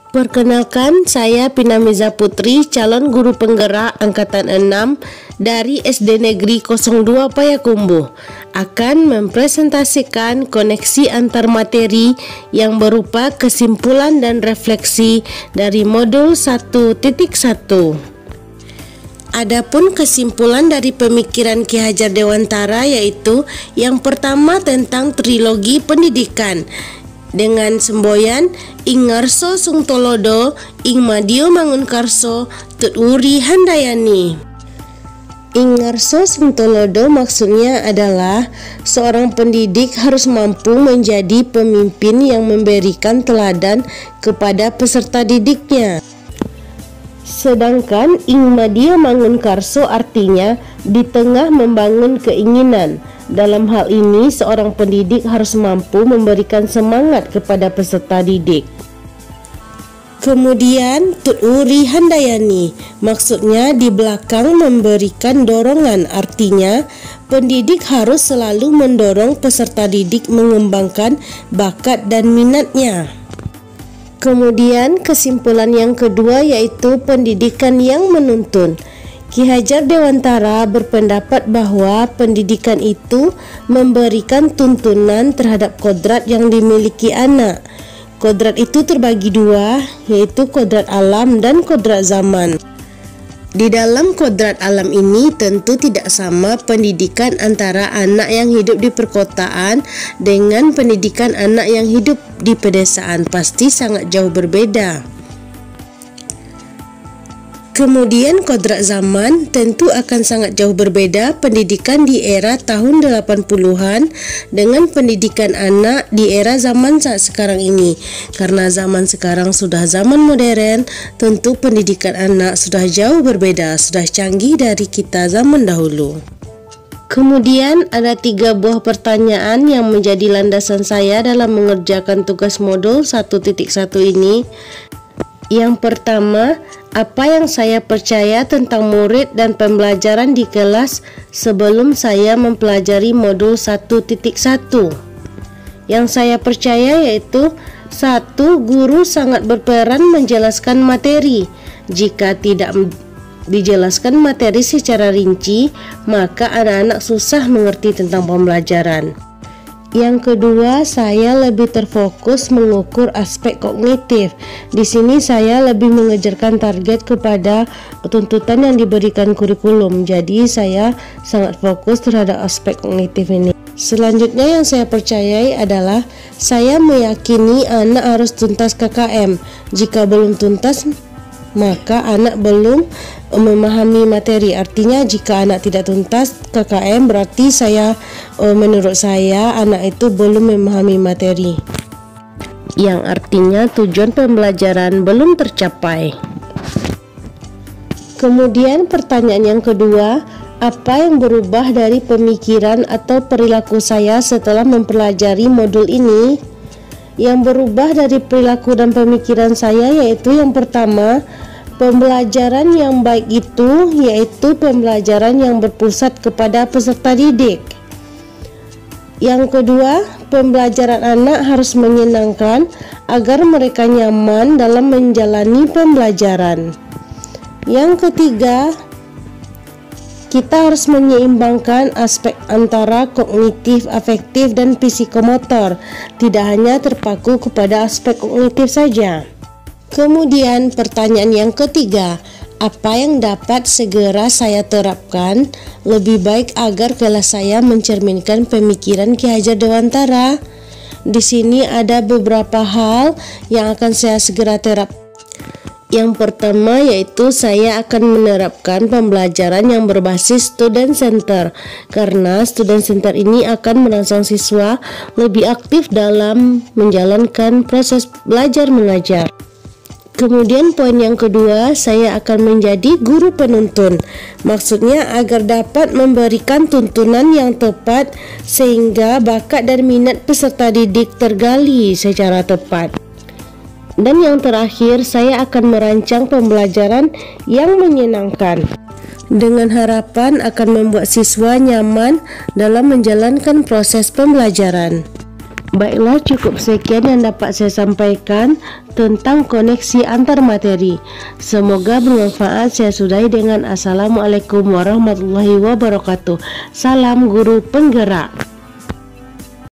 Perkenalkan, saya Pinamiza Putri, calon guru penggerak Angkatan 6 dari SD Negeri 02 Payakumbuh, akan mempresentasikan koneksi antar materi yang berupa kesimpulan dan refleksi dari modul 1.1. Adapun kesimpulan dari pemikiran Ki Hajar Dewantara yaitu yang pertama tentang trilogi pendidikan dengan semboyan ing ngarso sung tolodo ing madio mangunkarso tut wuri handayani. Ing ngarso sung tolodo maksudnya adalah seorang pendidik harus mampu menjadi pemimpin yang memberikan teladan kepada peserta didiknya. Sedangkan ing madio mangunkarso artinya di tengah membangun keinginan. Dalam hal ini, seorang pendidik harus mampu memberikan semangat kepada peserta didik. Kemudian, tut wuri handayani, maksudnya di belakang memberikan dorongan, artinya pendidik harus selalu mendorong peserta didik mengembangkan bakat dan minatnya. Kemudian, kesimpulan yang kedua yaitu pendidikan yang menuntun. Ki Hajar Dewantara berpendapat bahwa pendidikan itu memberikan tuntunan terhadap kodrat yang dimiliki anak. Kodrat itu terbagi dua, yaitu kodrat alam dan kodrat zaman. Di dalam kodrat alam ini tentu tidak sama pendidikan antara anak yang hidup di perkotaan dengan pendidikan anak yang hidup di pedesaan, pasti sangat jauh berbeda. Kemudian kodrat zaman tentu akan sangat jauh berbeda pendidikan di era tahun 80-an dengan pendidikan anak di era zaman saat sekarang ini. Karena zaman sekarang sudah zaman modern, tentu pendidikan anak sudah jauh berbeda, sudah canggih dari kita zaman dahulu. Kemudian ada 3 buah pertanyaan yang menjadi landasan saya dalam mengerjakan tugas modul 1.1 ini. Yang pertama, apa yang saya percaya tentang murid dan pembelajaran di kelas sebelum saya mempelajari modul 1.1. Yang saya percaya yaitu 1. Guru sangat berperan menjelaskan materi. Jika tidak dijelaskan materi secara rinci, maka anak-anak susah mengerti tentang pembelajaran. Yang kedua, saya lebih terfokus mengukur aspek kognitif. Di sini saya lebih mengejarkan target kepada tuntutan yang diberikan kurikulum. Jadi saya sangat fokus terhadap aspek kognitif ini. Selanjutnya yang saya percayai adalah saya meyakini anak harus tuntas KKM. Jika belum tuntas, maka anak belum memahami materi. Artinya jika anak tidak tuntas KKM berarti menurut saya anak itu belum memahami materi, yang artinya tujuan pembelajaran belum tercapai. Kemudian pertanyaan yang kedua, apa yang berubah dari pemikiran atau perilaku saya setelah mempelajari modul ini? Yang berubah dari perilaku dan pemikiran saya yaitu yang pertama, pembelajaran yang baik itu yaitu pembelajaran yang berpusat kepada peserta didik. Yang kedua, pembelajaran anak harus menyenangkan agar mereka nyaman dalam menjalani pembelajaran. Yang ketiga, kita harus menyeimbangkan aspek antara kognitif, afektif, dan psikomotor, tidak hanya terpaku kepada aspek kognitif saja. Kemudian pertanyaan yang ketiga, apa yang dapat segera saya terapkan lebih baik agar kelas saya mencerminkan pemikiran Ki Hajar Dewantara? Di sini ada beberapa hal yang akan saya segera terapkan. Yang pertama yaitu saya akan menerapkan pembelajaran yang berbasis student center, karena student center ini akan merangsang siswa lebih aktif dalam menjalankan proses belajar mengajar. Kemudian poin yang kedua, saya akan menjadi guru penuntun. Maksudnya agar dapat memberikan tuntunan yang tepat sehingga bakat dan minat peserta didik tergali secara tepat. Dan yang terakhir, saya akan merancang pembelajaran yang menyenangkan dengan harapan akan membuat siswa nyaman dalam menjalankan proses pembelajaran. Baiklah, cukup sekian yang dapat saya sampaikan tentang koneksi antar materi. Semoga bermanfaat. Saya sudahi dengan Assalamualaikum warahmatullahi wabarakatuh. Salam guru penggerak.